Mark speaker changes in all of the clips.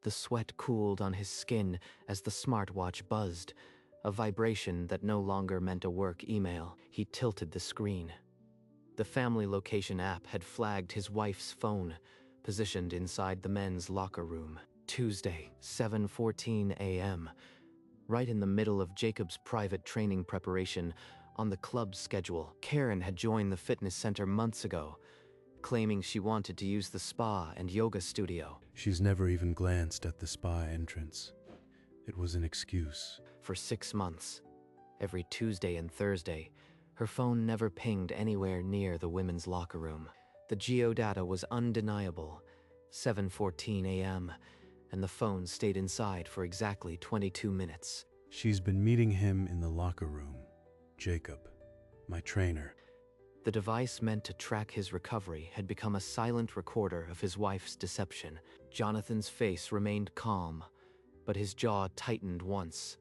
Speaker 1: The sweat cooled on his skin as the smartwatch buzzed, a vibration that no longer meant a work email. He tilted the screen. The family location app had flagged his wife's phone, positioned inside the men's locker room. Tuesday, 7:14 a.m., right in the middle of Jacob's private training preparation on the club's schedule. Karen had joined the fitness center months ago, claiming she wanted to use the spa and yoga studio.
Speaker 2: She's never even glanced at the spa entrance. It was an excuse.
Speaker 1: For 6 months, every Tuesday and Thursday, her phone never pinged anywhere near the women's locker room. The geodata was undeniable, 7:14 a.m., and the phone stayed inside for exactly 22 minutes.
Speaker 2: She's been meeting him in the locker room. Jacob, my trainer.
Speaker 1: The device meant to track his recovery had become a silent recorder of his wife's deception. Jonathan's face remained calm, but his jaw tightened once,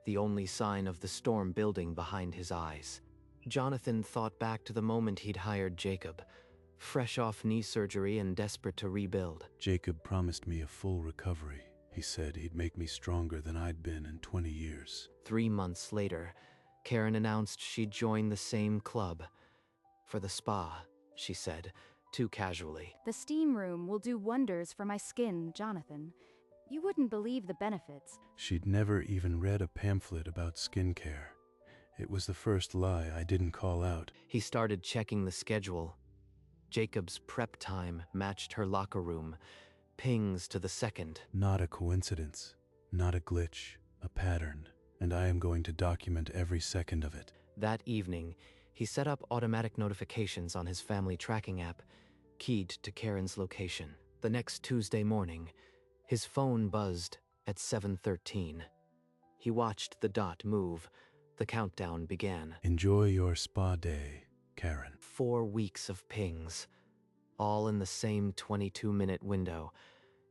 Speaker 1: the only sign of the storm building behind his eyes. Jonathan thought back to the moment he'd hired Jacob, fresh off knee surgery and desperate to rebuild.
Speaker 2: Jacob promised me a full recovery. He said he'd make me stronger than I'd been in 20 years.
Speaker 1: 3 months later, Karen announced she'd joined the same club. For the spa, she said, too casually.
Speaker 3: The steam room will do wonders for my skin, Jonathan. You wouldn't believe the benefits.
Speaker 2: She'd never even read a pamphlet about skincare. It was the first lie I didn't call out.
Speaker 1: He started checking the schedule. Jacob's prep time matched her locker room, pings to the second.
Speaker 2: Not a coincidence, not a glitch, a pattern, and I am going to document every second of it.
Speaker 1: That evening, he set up automatic notifications on his family tracking app, keyed to Karen's location. The next Tuesday morning, his phone buzzed at 7:13. He watched the dot move. The countdown began.
Speaker 2: Enjoy your spa day, Karen.
Speaker 1: 4 weeks of pings, all in the same 22-minute window,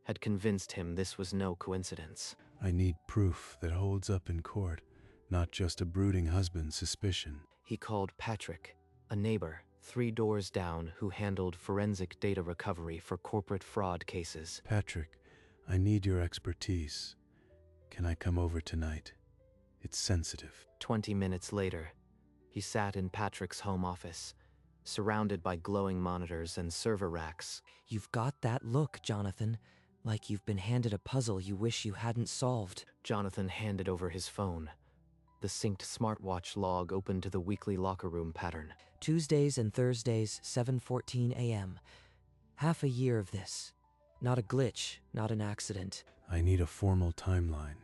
Speaker 1: had convinced him this was no coincidence.
Speaker 2: I need proof that holds up in court, not just a brooding husband's suspicion.
Speaker 1: He called Patrick, a neighbor 3 doors down who handled forensic data recovery for corporate fraud cases.
Speaker 2: Patrick, I need your expertise. Can I come over tonight? It's sensitive.
Speaker 1: 20 minutes later, he sat in Patrick's home office, surrounded by glowing monitors and server racks.
Speaker 4: You've got that look, Jonathan, like you've been handed a puzzle you wish you hadn't solved.
Speaker 1: Jonathan handed over his phone. The synced smartwatch log opened to the weekly locker room pattern.
Speaker 4: Tuesdays and Thursdays, 7:14 a.m. Half a year of this. Not a glitch, not an accident.
Speaker 2: I need a formal timeline.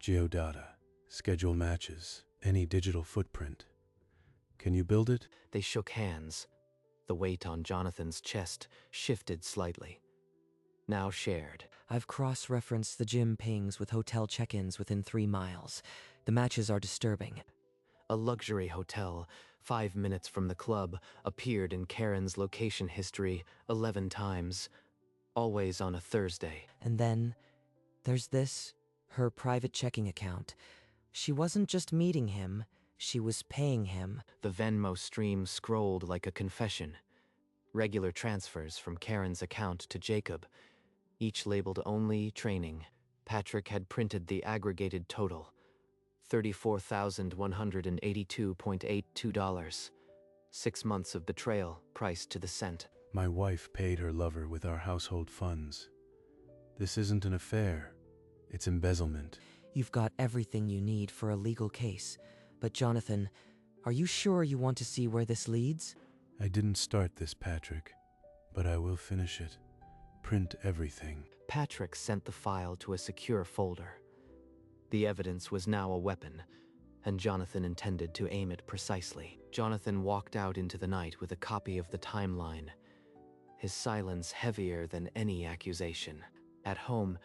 Speaker 2: Geodata, schedule matches, any digital footprint. Can you build it?
Speaker 1: They shook hands. The weight on Jonathan's chest shifted slightly. Now shared.
Speaker 4: I've cross-referenced the gym pings with hotel check-ins within 3 miles. The matches are disturbing.
Speaker 1: A luxury hotel, 5 minutes from the club, appeared in Karen's location history 11 times, always on a Thursday.
Speaker 4: And then, there's this, her private checking account. She wasn't just meeting him, she was paying him.
Speaker 1: The Venmo stream scrolled like a confession. Regular transfers from Karen's account to Jacob, each labeled only training. Patrick had printed the aggregated total, $34,182.82. 6 months of betrayal, priced to the cent.
Speaker 2: My wife paid her lover with our household funds. This isn't an affair. It's embezzlement.
Speaker 4: You've got everything you need for a legal case. But Jonathan, are you sure you want to see where this leads?
Speaker 2: I didn't start this, Patrick, but I will finish it. Print everything.
Speaker 1: Patrick sent the file to a secure folder. The evidence was now a weapon, and Jonathan intended to aim it precisely. Jonathan walked out into the night with a copy of the timeline, his silence heavier than any accusation. At home,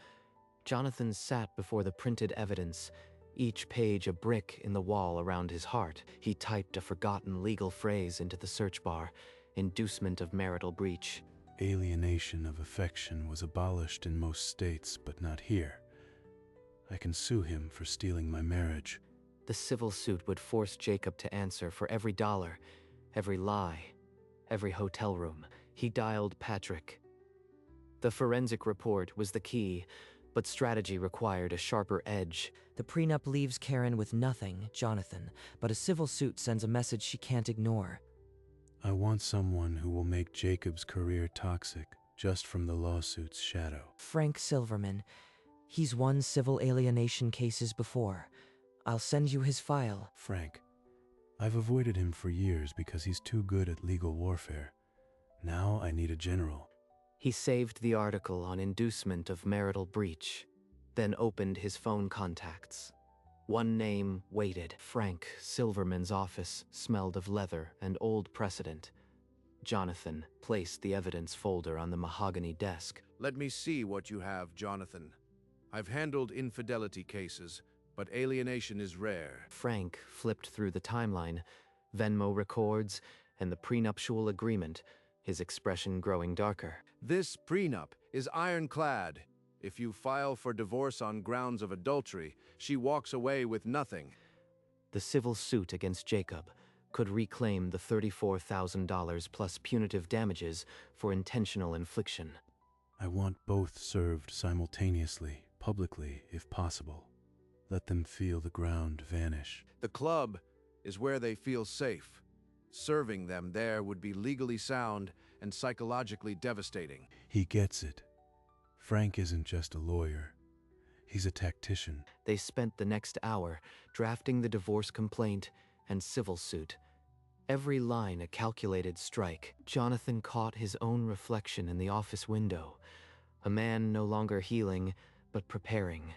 Speaker 1: Jonathan sat before the printed evidence, each page a brick in the wall around his heart. He typed a forgotten legal phrase into the search bar, inducement of marital breach.
Speaker 2: Alienation of affection was abolished in most states, but not here. I can sue him for stealing my marriage.
Speaker 1: The civil suit would force Jacob to answer for every dollar, every lie, every hotel room. He dialed Patrick. The forensic report was the key, but strategy required a sharper edge.
Speaker 4: The prenup leaves Karen with nothing, Jonathan, but a civil suit sends a message she can't ignore.
Speaker 2: I want someone who will make Jacob's career toxic just from the lawsuit's shadow.
Speaker 4: Frank Silverman. He's won civil alienation cases before. I'll send you his file.
Speaker 2: Frank. I've avoided him for years because he's too good at legal warfare. Now I need a general.
Speaker 1: He saved the article on inducement of marital breach, then opened his phone contacts. One name waited. Frank Silverman's office smelled of leather and old precedent. Jonathan placed the evidence folder on the mahogany desk.
Speaker 5: Let me see what you have, Jonathan. I've handled infidelity cases, but alienation is rare.
Speaker 1: Frank flipped through the timeline, Venmo records, and the prenuptial agreement, his expression growing darker.
Speaker 5: This prenup is ironclad. If you file for divorce on grounds of adultery, she walks away with nothing.
Speaker 1: The civil suit against Jacob could reclaim the $34,000 plus punitive damages for intentional infliction.
Speaker 2: I want both served simultaneously, publicly, if possible. Let them feel the ground vanish.
Speaker 5: The club is where they feel safe. Serving them there would be legally sound and psychologically devastating.
Speaker 2: He gets it. Frank isn't just a lawyer. He's a tactician.
Speaker 1: They spent the next hour drafting the divorce complaint and civil suit. Every line a calculated strike. Jonathan caught his own reflection in the office window. A man no longer healing, but preparing.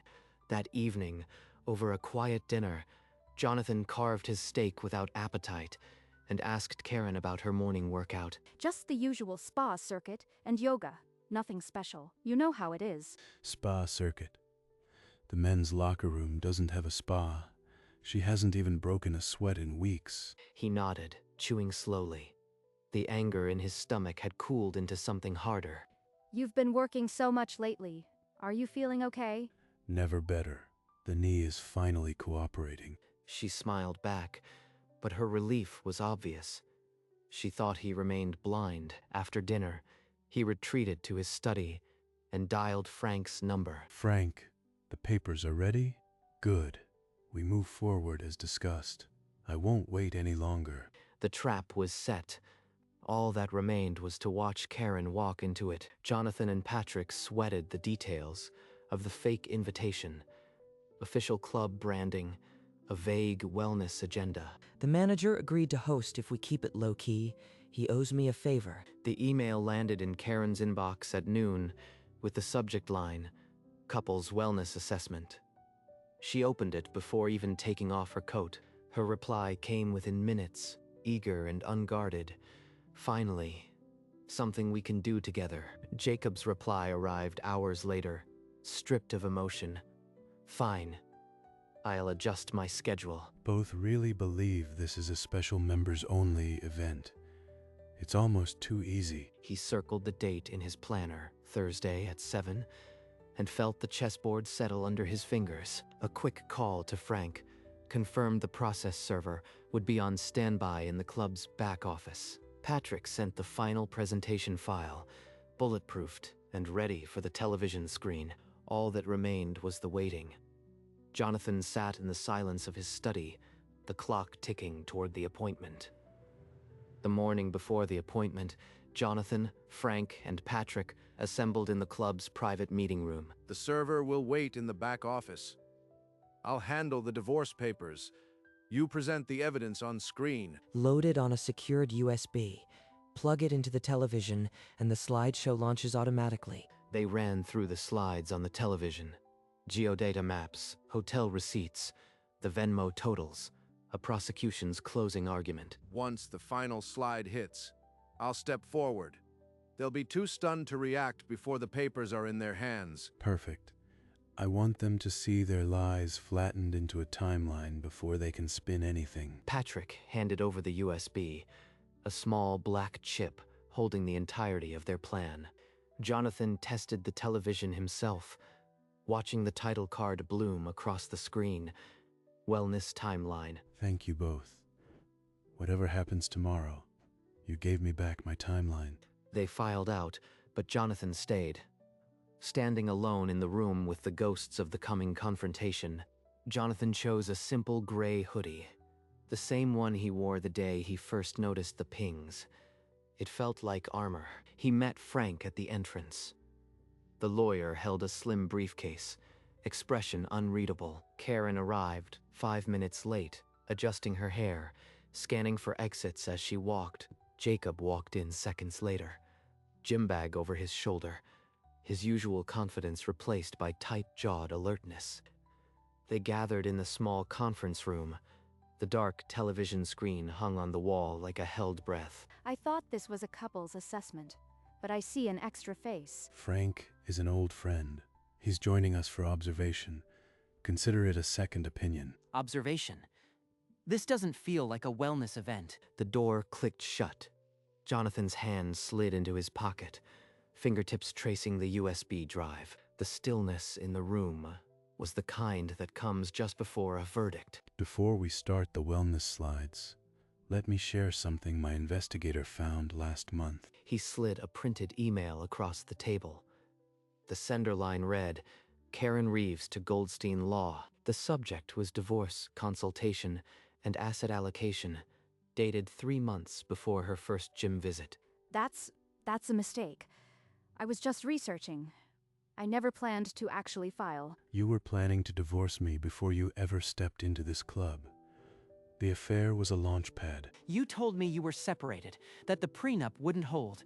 Speaker 1: That evening, over a quiet dinner, Jonathan carved his steak without appetite and asked Karen about her morning workout.
Speaker 3: Just the usual spa circuit and yoga. Nothing special. You know how it is.
Speaker 2: Spa circuit. The men's locker room doesn't have a spa. She hasn't even broken a sweat in weeks.
Speaker 1: He nodded, chewing slowly. The anger in his stomach had cooled into something harder.
Speaker 3: You've been working so much lately. Are you feeling okay?
Speaker 2: Never better. The knee is finally cooperating.
Speaker 1: She smiled back, but her relief was obvious. She thought he remained blind. After dinner, he retreated to his study and dialed Frank's number.
Speaker 2: Frank, the papers are ready? Good. We move forward as discussed. I won't wait any longer.
Speaker 1: The trap was set. All that remained was to watch Karen walk into it. Jonathan and Patrick sweated the details of the fake invitation, official club branding, a vague wellness agenda.
Speaker 4: The manager agreed to host if we keep it low-key. He owes me a favor.
Speaker 1: The email landed in Karen's inbox at noon with the subject line, Couples Wellness Assessment. She opened it before even taking off her coat. Her reply came within minutes, eager and unguarded. Finally, something we can do together. Jacob's reply arrived hours later, stripped of emotion. Fine. I'll adjust my schedule.
Speaker 2: Both really believe this is a special members-only event. It's almost too easy.
Speaker 1: He circled the date in his planner, Thursday at 7, and felt the chessboard settle under his fingers. A quick call to Frank confirmed the process server would be on standby in the club's back office. Patrick sent the final presentation file, bulletproofed and ready for the television screen. All that remained was the waiting. Jonathan sat in the silence of his study, the clock ticking toward the appointment. The morning before the appointment, Jonathan, Frank, and Patrick assembled in the club's private meeting room.
Speaker 5: The server will wait in the back office. I'll handle the divorce papers. You present the evidence on screen.
Speaker 4: Loaded on a secured USB. Plug it into the television, and the slideshow launches automatically.
Speaker 1: They ran through the slides on the television. Geodata maps, hotel receipts, the Venmo totals, a prosecution's closing argument.
Speaker 5: Once the final slide hits, I'll step forward. They'll be too stunned to react before the papers are in their hands.
Speaker 2: Perfect. I want them to see their lies flattened into a timeline before they can spin anything.
Speaker 1: Patrick handed over the USB, a small black chip holding the entirety of their plan. Jonathan tested the television himself, watching the title card bloom across the screen. Wellness timeline.
Speaker 2: Thank you both. Whatever happens tomorrow, you gave me back my timeline.
Speaker 1: They filed out, but Jonathan stayed. Standing alone in the room with the ghosts of the coming confrontation, Jonathan chose a simple gray hoodie, the same one he wore the day he first noticed the pings. It felt like armor. He met Frank at the entrance. The lawyer held a slim briefcase, expression unreadable. Karen arrived, 5 minutes late, adjusting her hair, scanning for exits as she walked. Jacob walked in seconds later, gym bag over his shoulder, his usual confidence replaced by tight-jawed alertness. They gathered in the small conference room. The dark television screen hung on the wall like a held breath.
Speaker 3: I thought this was a couple's assessment, but I see an extra face.
Speaker 2: Frank is an old friend. He's joining us for observation. Consider it a second opinion.
Speaker 6: Observation. This doesn't feel like a wellness event.
Speaker 1: The door clicked shut. Jonathan's hand slid into his pocket, fingertips tracing the USB drive. The stillness in the room was the kind that comes just before a verdict.
Speaker 2: Before we start the wellness slides, let me share something my investigator found last month.
Speaker 1: He slid a printed email across the table. The sender line read, Karen Reeves to Goldstein Law. The subject was divorce, consultation, and asset allocation, dated 3 months before her first gym visit.
Speaker 3: That's a mistake. I was just researching. I never planned to actually file.
Speaker 2: You were planning to divorce me before you ever stepped into this club. The affair was a launch pad.
Speaker 6: You told me you were separated, that the prenup wouldn't hold.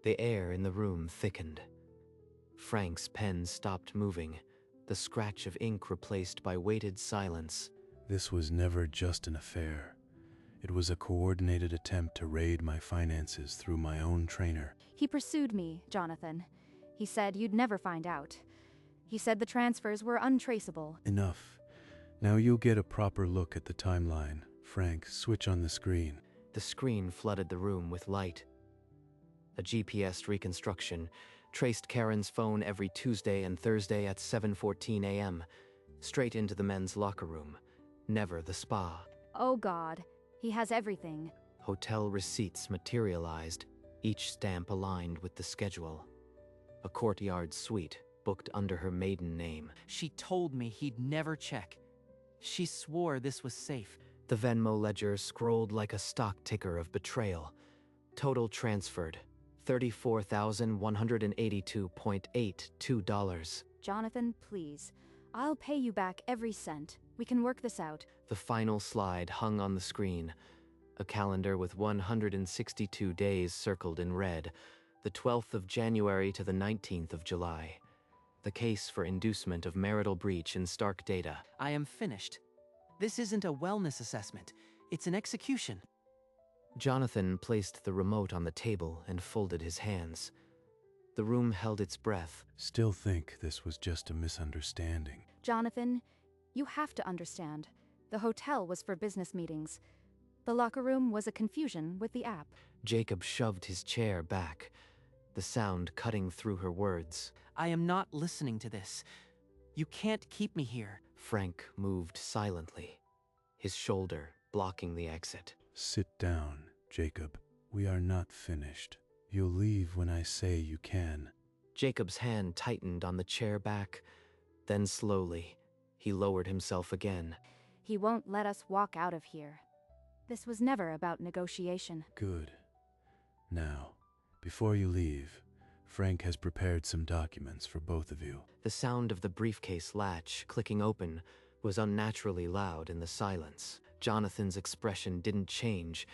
Speaker 1: The air in the room thickened. Frank's pen stopped moving, the scratch of ink replaced by weighted silence.
Speaker 2: This was never just an affair. It was a coordinated attempt to raid my finances through my own trainer.
Speaker 3: He pursued me, Jonathan. He said you'd never find out. He said the transfers were untraceable.
Speaker 2: Enough. Now you'll get a proper look at the timeline. Frank, switch on the screen.
Speaker 1: The screen flooded the room with light. A GPS reconstruction traced Karen's phone every Tuesday and Thursday at 7:14 a.m., straight into the men's locker room, never the spa.
Speaker 3: Oh God, he has everything.
Speaker 1: Hotel receipts materialized, each stamp aligned with the schedule. A courtyard suite booked under her maiden name.
Speaker 6: She told me he'd never check. She swore this was safe.
Speaker 1: The Venmo ledger scrolled like a stock ticker of betrayal. Total transferred, $34,182.82.
Speaker 3: Jonathan, please. I'll pay you back every cent. We can work this out.
Speaker 1: The final slide hung on the screen. A calendar with 162 days circled in red, the 12th of January to the 19th of July. The case for inducement of marital breach in Stark Data.
Speaker 6: I am finished. This isn't a wellness assessment. It's an execution.
Speaker 1: Jonathan placed the remote on the table and folded his hands. The room held its breath.
Speaker 2: Still think this was just a misunderstanding.
Speaker 3: Jonathan, you have to understand. The hotel was for business meetings. The locker room was a confusion with the app.
Speaker 1: Jacob shoved his chair back, the sound cutting through her words.
Speaker 6: I am not listening to this. You can't keep me here.
Speaker 1: Frank moved silently, his shoulder blocking the exit.
Speaker 2: Sit down, Jacob. We are not finished. You'll leave when I say you can.
Speaker 1: Jacob's hand tightened on the chair back. Then slowly, he lowered himself again.
Speaker 3: He won't let us walk out of here. This was never about negotiation.
Speaker 2: Good. Now, before you leave, Frank has prepared some documents for both of you.
Speaker 1: The sound of the briefcase latch clicking open was unnaturally loud in the silence. Jonathan's expression didn't change,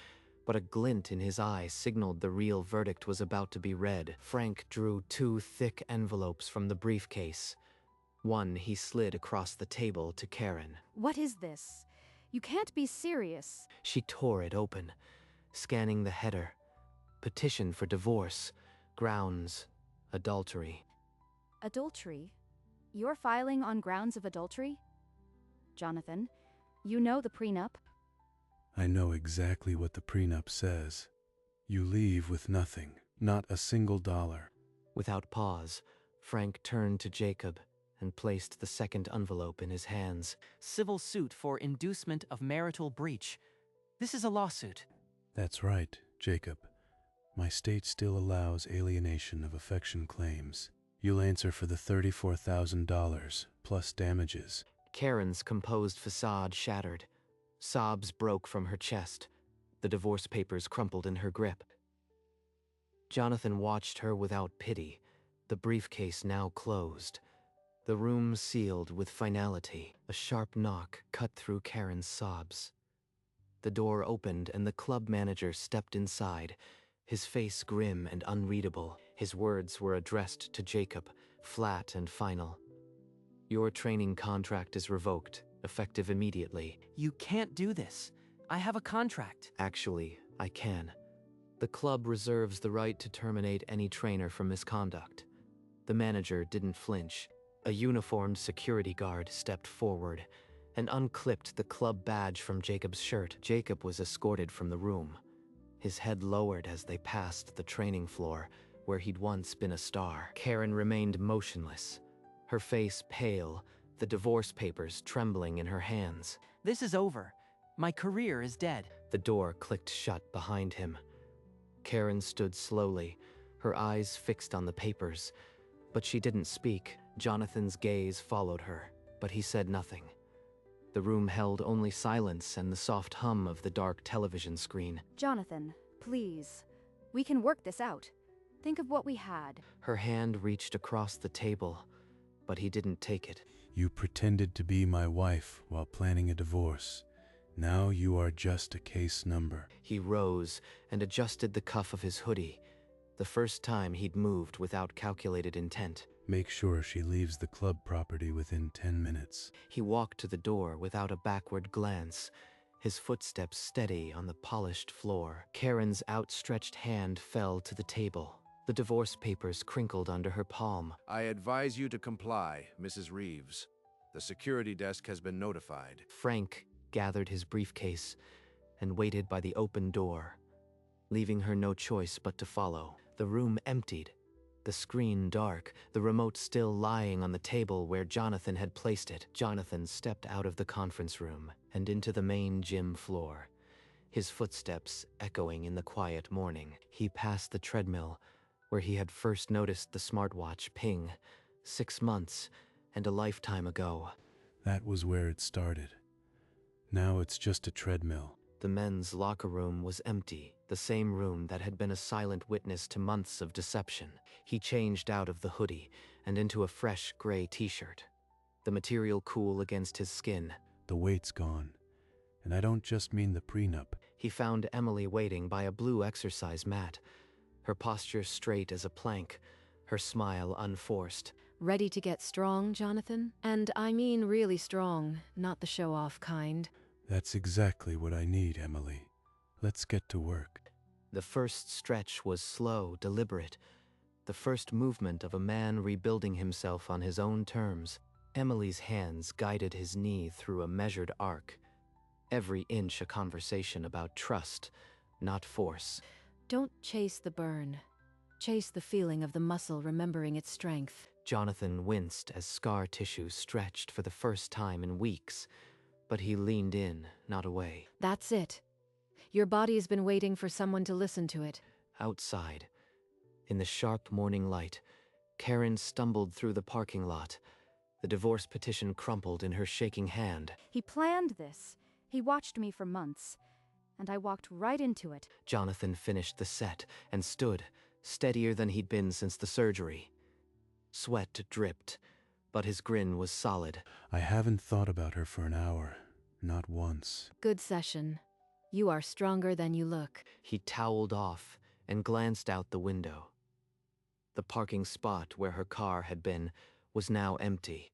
Speaker 1: but a glint in his eye signaled the real verdict was about to be read. Frank drew 2 thick envelopes from the briefcase. One he slid across the table to Karen.
Speaker 3: What is this? You can't be serious.
Speaker 1: She tore it open, scanning the header. Petition for divorce. Grounds. Adultery.
Speaker 3: Adultery? You're filing on grounds of adultery? Jonathan, you know the prenup?
Speaker 2: I know exactly what the prenup says. You leave with nothing, not a single dollar.
Speaker 1: Without pause, Frank turned to Jacob and placed the second envelope in his hands.
Speaker 6: Civil suit for inducement of marital breach. This is a lawsuit.
Speaker 2: That's right, Jacob. My state still allows alienation of affection claims. You'll answer for the $34,000 plus damages.
Speaker 1: Karen's composed facade shattered. Sobs broke from her chest. The divorce papers crumpled in her grip. Jonathan watched her without pity, the briefcase now closed. The room sealed with finality. A sharp knock cut through Karen's sobs. The door opened and the club manager stepped inside, his face grim and unreadable. His words were addressed to Jacob, flat and final. Your training contract is revoked, effective immediately.
Speaker 6: You can't do this. I have a contract.
Speaker 1: Actually, I can. The club reserves the right to terminate any trainer for misconduct. The manager didn't flinch. A uniformed security guard stepped forward and unclipped the club badge from Jacob's shirt. Jacob was escorted from the room, his head lowered as they passed the training floor where he'd once been a star. Karen remained motionless, her face pale, the divorce papers trembling in her hands.
Speaker 6: This is over. My career is dead.
Speaker 1: The door clicked shut behind him. Karen stood slowly, her eyes fixed on the papers, but she didn't speak. Jonathan's gaze followed her, but he said nothing. The room held only silence and the soft hum of the dark television screen.
Speaker 3: Jonathan, please. We can work this out. Think of what we had.
Speaker 1: Her hand reached across the table, but he didn't take it.
Speaker 2: You pretended to be my wife while planning a divorce. Now you are just a case number.
Speaker 1: He rose and adjusted the cuff of his hoodie, the first time he'd moved without calculated intent.
Speaker 2: Make sure she leaves the club property within 10 minutes.
Speaker 1: He walked to the door without a backward glance, his footsteps steady on the polished floor. Karen's outstretched hand fell to the table. The divorce papers crinkled under her palm.
Speaker 5: I advise you to comply, Mrs. Reeves. The security desk has been notified.
Speaker 1: Frank gathered his briefcase and waited by the open door, leaving her no choice but to follow. The room emptied, the screen dark, the remote still lying on the table where Jonathan had placed it. Jonathan stepped out of the conference room and into the main gym floor, his footsteps echoing in the quiet morning. He passed the treadmill, where he had first noticed the smartwatch ping, 6 months and a lifetime ago.
Speaker 2: That was where it started. Now it's just a treadmill.
Speaker 1: The men's locker room was empty, the same room that had been a silent witness to months of deception. He changed out of the hoodie and into a fresh gray t-shirt, the material cool against his skin.
Speaker 2: The weight's gone. And I don't just mean the prenup.
Speaker 1: He found Emily waiting by a blue exercise mat, her posture straight as a plank, her smile unforced.
Speaker 7: Ready to get strong, Jonathan? And I mean really strong, not the show-off kind.
Speaker 2: That's exactly what I need, Emily. Let's get to work.
Speaker 1: The first stretch was slow, deliberate, the first movement of a man rebuilding himself on his own terms. Emily's hands guided his knee through a measured arc, every inch a conversation about trust, not force.
Speaker 7: Don't chase the burn. Chase the feeling of the muscle remembering its strength.
Speaker 1: Jonathan winced as scar tissue stretched for the first time in weeks, but he leaned in, not away.
Speaker 7: That's it. Your body's been waiting for someone to listen to it.
Speaker 1: Outside, in the sharp morning light, Karen stumbled through the parking lot, the divorce petition crumpled in her shaking hand.
Speaker 3: He planned this. He watched me for months, and I walked right into it.
Speaker 1: Jonathan finished the set and stood, steadier than he'd been since the surgery. Sweat dripped, but his grin was solid.
Speaker 2: I haven't thought about her for an hour. Not once.
Speaker 7: Good session. You are stronger than you look.
Speaker 1: He toweled off and glanced out the window. The parking spot where her car had been was now empty.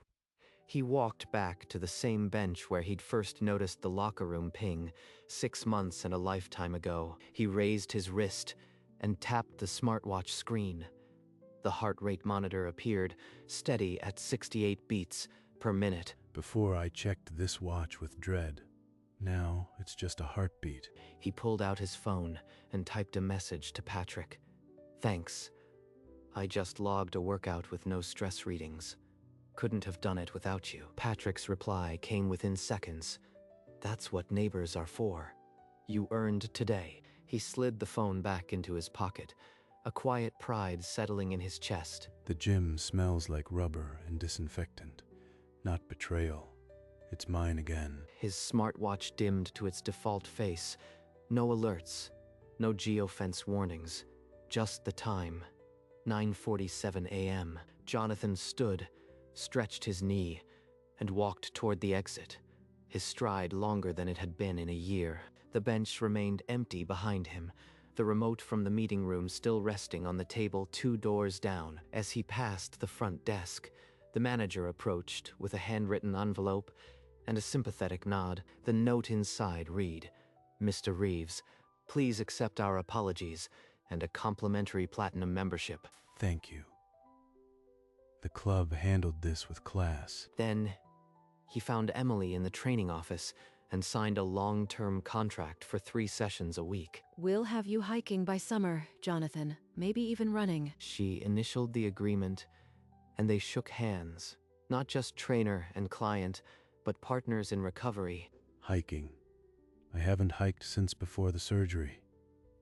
Speaker 1: He walked back to the same bench where he'd first noticed the locker room ping 6 months and a lifetime ago. He raised his wrist and tapped the smartwatch screen. The heart rate monitor appeared, steady at 68 beats per minute.
Speaker 2: Before I checked this watch with dread. Now it's just a heartbeat.
Speaker 1: He pulled out his phone and typed a message to Patrick. Thanks. I just logged a workout with no stress readings. Couldn't have done it without you. Patrick's reply came within seconds. That's what neighbors are for. You earned today. He slid the phone back into his pocket, a quiet pride settling in his chest.
Speaker 2: The gym smells like rubber and disinfectant, not betrayal. It's mine again.
Speaker 1: His smartwatch dimmed to its default face. No alerts, no geofence warnings, just the time. 9:47 a.m. Jonathan stood, stretched his knee, and walked toward the exit, his stride longer than it had been in a year. The bench remained empty behind him, the remote from the meeting room still resting on the table 2 doors down. As he passed the front desk, the manager approached with a handwritten envelope and a sympathetic nod. The note inside read, "Mr. Reeves, please accept our apologies and a complimentary platinum membership."
Speaker 2: Thank you. The club handled this with class.
Speaker 1: Then he found Emily in the training office and signed a long-term contract for 3 sessions a week.
Speaker 7: We'll have you hiking by summer, Jonathan. Maybe even running.
Speaker 1: She initialed the agreement, and they shook hands. Not just trainer and client, but partners in recovery.
Speaker 2: Hiking. I haven't hiked since before the surgery.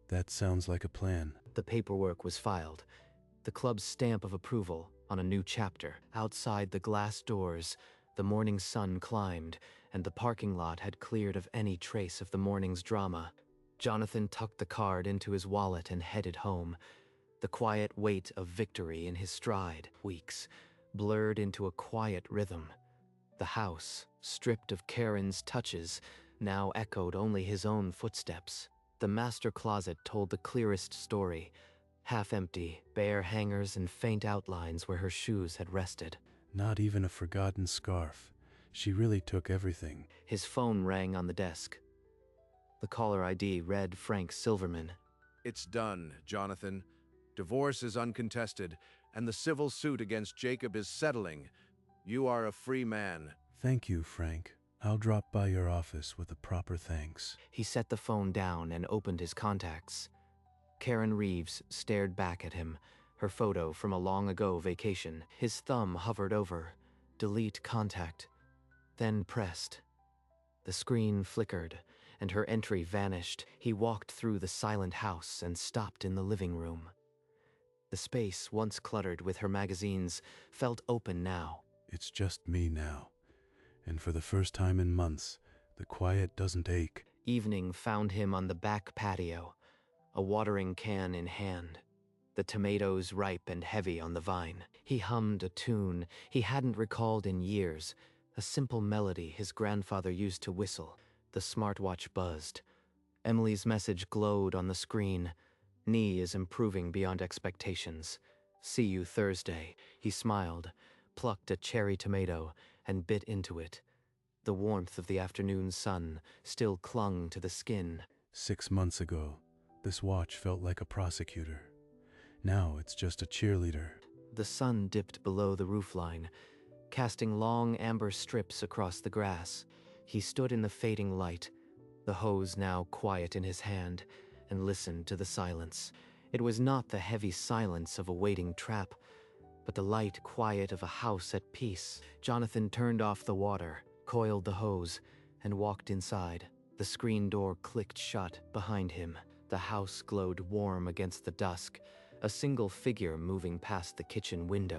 Speaker 2: That sounds like a plan.
Speaker 1: The paperwork was filed, the club's stamp of approval on a new chapter. Outside the glass doors, the morning sun climbed, and the parking lot had cleared of any trace of the morning's drama. Jonathan tucked the card into his wallet and headed home, the quiet weight of victory in his stride. Weeks blurred into a quiet rhythm. The house, stripped of Karen's touches, now echoed only his own footsteps. The master closet told the clearest story, half empty, bare hangers and faint outlines where her shoes had rested.
Speaker 2: Not even a forgotten scarf. She really took everything.
Speaker 1: His phone rang on the desk. The caller ID read Frank Silverman.
Speaker 5: It's done, Jonathan. Divorce is uncontested, and the civil suit against Jacob is settling. You are a free man.
Speaker 2: Thank you, Frank. I'll drop by your office with a proper thanks.
Speaker 1: He set the phone down and opened his contacts. Karen Reeves stared back at him, her photo from a long-ago vacation. His thumb hovered over, delete contact, then pressed. The screen flickered, and her entry vanished. He walked through the silent house and stopped in the living room. The space, once cluttered with her magazines, felt open now.
Speaker 2: It's just me now. And for the first time in months, the quiet doesn't ache.
Speaker 1: Evening found him on the back patio, a watering can in hand, the tomatoes ripe and heavy on the vine. He hummed a tune he hadn't recalled in years, a simple melody his grandfather used to whistle. The smartwatch buzzed. Emily's message glowed on the screen. "Knee is improving beyond expectations. See you Thursday." He smiled, plucked a cherry tomato, and bit into it. The warmth of the afternoon sun still clung to the skin.
Speaker 2: 6 months ago, this watch felt like a prosecutor. Now it's just a cheerleader.
Speaker 1: The sun dipped below the roofline, casting long amber strips across the grass. He stood in the fading light, the hose now quiet in his hand, and listened to the silence. It was not the heavy silence of a waiting trap, but the light quiet of a house at peace. Jonathan turned off the water, coiled the hose, and walked inside. The screen door clicked shut behind him. The house glowed warm against the dusk, a single figure moving past the kitchen window.